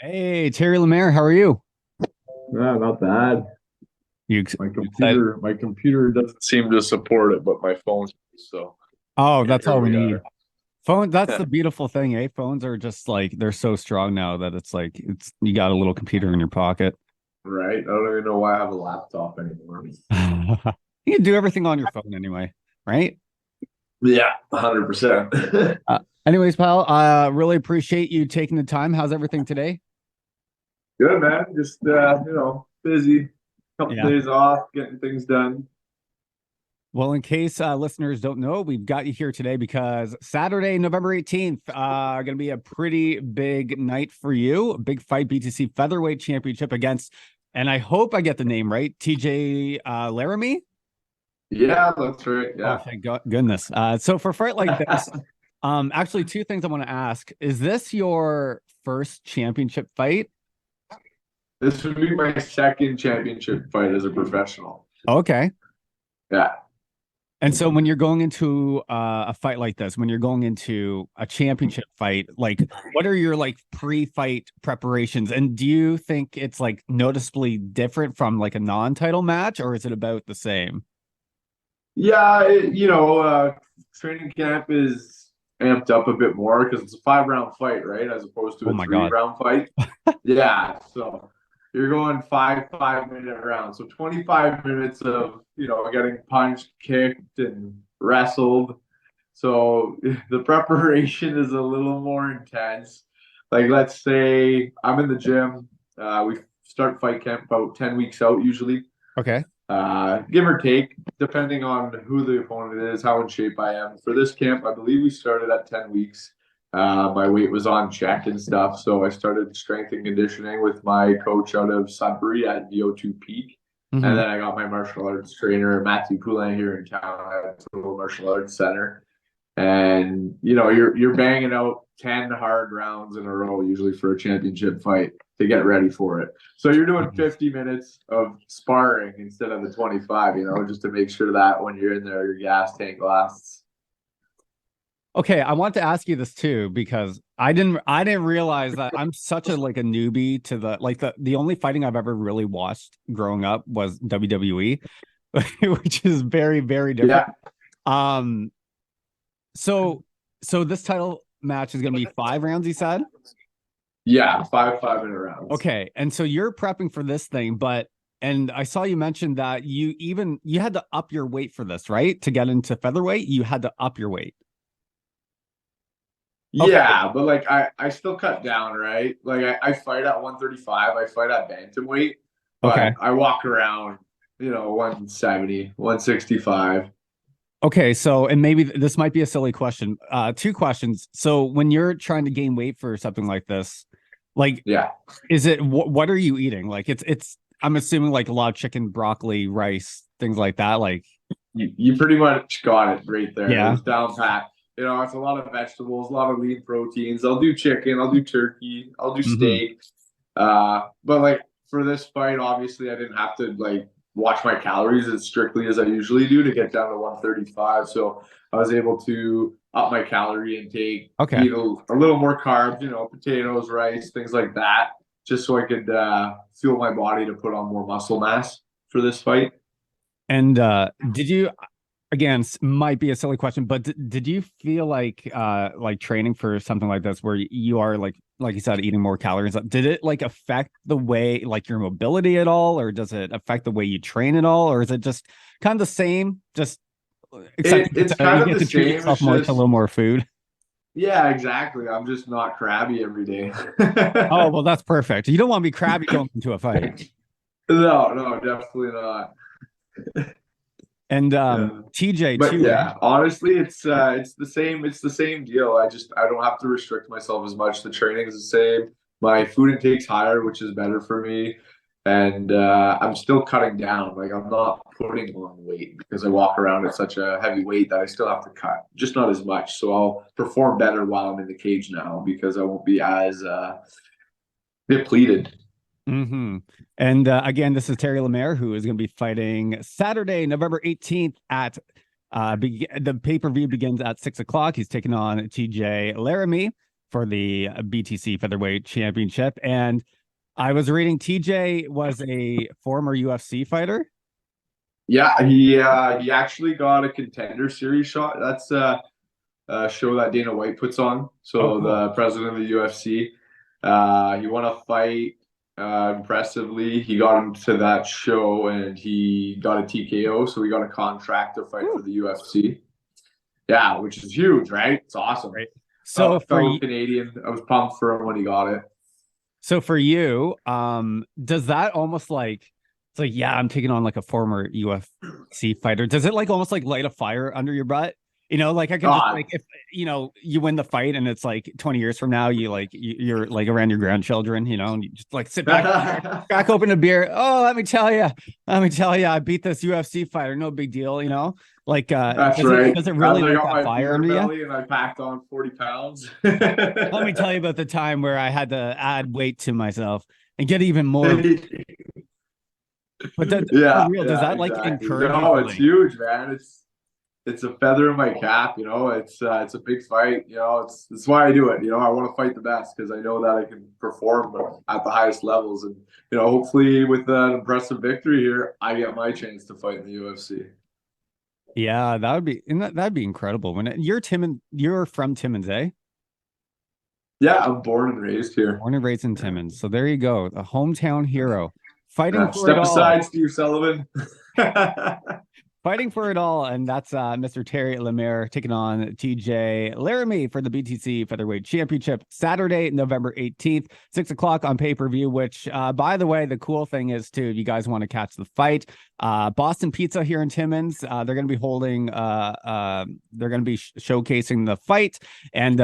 Hey, Terry Lemaire, how are you? Yeah, not bad. My Excited? computer doesn't seem to support it, but my phone. So Oh, that's here all we we need. are. Phone, that's the beautiful thing, eh? Phones are just like they're so strong now that it's like it's you got a little computer in your pocket. Right? I don't even know why I have a laptop anymore. You can do everything on your phone anyway, right? Yeah, 100%. Anyways, pal, really appreciate you taking the time. How's everything today? Good man. Just busy. Couple Yeah. days off, getting things done. Well, in case listeners don't know, we've got you here today because Saturday, November 18th, going to be a pretty big night for you. A big fight, BTC Featherweight Championship against, and I hope I get the name right, TJ Laramie. Yeah, that's right. Oh, Yeah. thank goodness. So for a fight like this, actually, two things I want to ask. Is this your first championship fight? This would be my second championship fight as a professional. Okay. Yeah. And so when you're going into a fight like this, when you're going into a championship fight, like what are your like pre-fight preparations? And do you think it's like noticeably different from like a non-title match, or is it about the same? Yeah, training camp is amped up a bit more because it's a 5 round fight, right? As opposed to Oh a my three God. round fight. Yeah, so you're going 5 5 minute rounds. So 25 minutes of, getting punched, kicked, and wrestled. So the preparation is a little more intense. Like, let's say I'm in the gym. We start fight camp about 10 weeks out usually, Okay. give or take, depending on who the opponent is, how in shape I am. For this camp, I believe we started at 10 weeks. My weight was on check and stuff, so I started strength and conditioning with my coach out of Sudbury at VO2 Peak. And Hmm. then I got my martial arts trainer, Matthew Poulin, here in town at Total Martial Arts Center. And you're banging out 10 hard rounds in a row usually for a championship fight to get ready for it. So you're doing 50 minutes of sparring instead of the 25, just to make sure that when you're in there your gas tank lasts. Okay, I want to ask you this too because I didn't realize that I'm such a like a newbie to the only fighting I've ever really watched growing up was WWE, which is very, very different. Yeah. Um, So, so this title match is going to be 5 rounds, you said? Yeah, 5 5 minute rounds. Okay. And so you're prepping for this thing, and I saw you mention that you had to up your weight for this, right? To get into featherweight, you had to up your weight. Okay. Yeah, but like I still cut down, right? Like I fight at 135, I fight at bantamweight, Okay. but I walk around, 170, 165. Okay. So, and maybe this might be a silly question. Two questions. So, when you're trying to gain weight for something like this, like, Yeah. is it what are you eating? Like, I'm assuming like a lot of chicken, broccoli, rice, things like that. Like, You pretty much got it right there. It yeah. was down pat. It's a lot of vegetables, a lot of lean proteins. I'll do chicken, I'll do turkey, I'll do Hmm. steak. But like for this fight, obviously I didn't have to like watch my calories as strictly as I usually do to get down to 135. So I was able to up my calorie intake, Okay. eat a little more carbs, potatoes, rice, things like that, just so I could fuel my body to put on more muscle mass for this fight. And did you again might be a silly question, but did you feel like training for something like this where you are like you said eating more calories? Did it like affect the way like your mobility at all, or does it affect the way you train at all, or is it just kind of the same? Just except It's kind you of get the to treat same. yourself It's more to a just, little more food. yeah, exactly. I'm just not crabby every day. Oh well, that's perfect. You don't want to be crabby going into a fight. No, no, definitely not. And Yeah. TJ But too, eh? yeah, honestly, it's the same. It's the same deal. I don't have to restrict myself as much. The training is the same. My food intake's higher, which is better for me. And I'm still cutting down. Like I'm not putting on weight because I walk around at such a heavy weight that I still have to cut, just not as much. So I'll perform better while I'm in the cage now because I won't be as depleted. Hmm. And again, this is Terry Lemaire, who is going to be fighting Saturday, November 18th at the pay-per-view begins at 6 o'clock. He's taking on TJ Laramie for the BTC Featherweight Championship. And I was reading TJ was a former UFC fighter. Yeah, he actually got a Contender Series shot. That's a show that Dana White puts on. Oh, So cool. the president of the UFC, he won a fight impressively. He got him to that show and he got a TKO, so he got a contract to fight for Woo. the UFC. Yeah, which is huge, right? It's awesome. Right. So for Fellow you, Canadian, I was pumped for him when he got it. does that almost like it's like, yeah, I'm taking on like a former UFC fighter. Does it like almost like light a fire under your butt? Like I could just Ah, like if you win the fight and it's like 20 years from now, you're like around your grandchildren, and you just like sit back, crack open a beer. Oh, let me tell you, I beat this UFC fighter. No big deal. Like that's does it right. does it As really I light got that my fire beer under you? belly and I packed on 40 pounds. Let me tell you about the time where I had to add weight to myself and get even more. But for Yeah, real, does yeah, that like exactly. encourage you No, to it's like? huge, man. It's a feather in my cap, it's a big fight, it's why I do it. I want to fight the best because I know that I can perform at the highest levels, and hopefully with an impressive victory here, I get my chance to fight in the UFC. Yeah, that would be and that'd be incredible. You're from Timmins, eh? Yeah, I'm born and raised here. Born and raised in Timmins. So there you go, a hometown hero, fighting for it Step all. aside, Steve Sullivan. Fighting for it all, and that's Mr. Terry Lemaire taking on TJ Laramie for the BTC Featherweight Championship Saturday, November 18th, 6 o'clock on pay-per-view. Which, by the way, the cool thing is too, if you guys want to catch the fight, Boston Pizza here in Timmins, they're going to be they're going to be showcasing the fight, and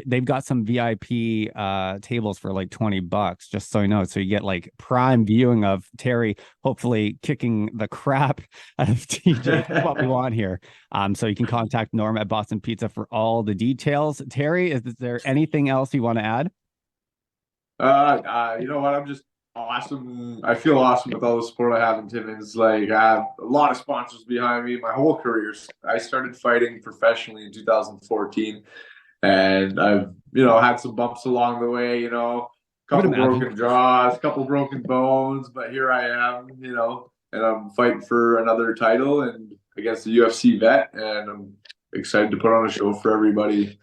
they've got some VIP tables for like $20, just so you know. So you get like prime viewing of Terry, hopefully kicking the crap out of TJ. That's what we want here. So you can contact Norm at Boston Pizza for all the details. Terry, is there anything else you want to add? You know what? I'm just awesome. I feel awesome with all the support I have in Timmins. Like I have a lot of sponsors behind me. My whole career. I started fighting professionally in 2014, and I've had some bumps along the way. I would Couple imagine. broken jaws, couple broken bones, but here I am. And I'm fighting for another title and against a UFC vet, and I'm excited to put on a show for everybody.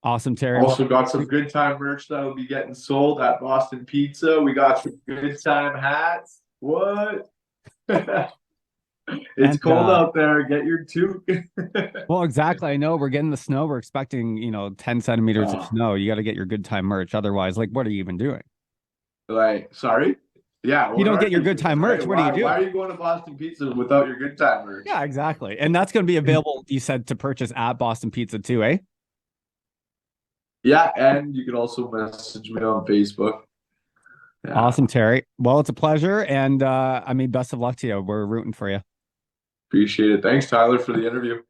Awesome, Terry. Well, Also got some good time merch that'll be getting sold at Boston Pizza. We got some good time hats. What? It's and cold out there. Get your toque. well, exactly. I know we're getting the snow. We're expecting, 10 centimeters of Oh, snow. You got to get your good time merch. Otherwise, like, what are you even doing? like, sorry. Yeah, You what don't are get your you good time doing, merch. right? What are you Why doing? are you going to Boston Pizza without your good time merch? Yeah, exactly. And that's going to be available, you said, to purchase at Boston Pizza too, eh? Yeah, and you can also message me on Facebook. Yeah, Awesome, Terry. Well, it's a pleasure. And I mean, best of luck to you. We're rooting for you. appreciate it. Thanks, Tyler, for the interview.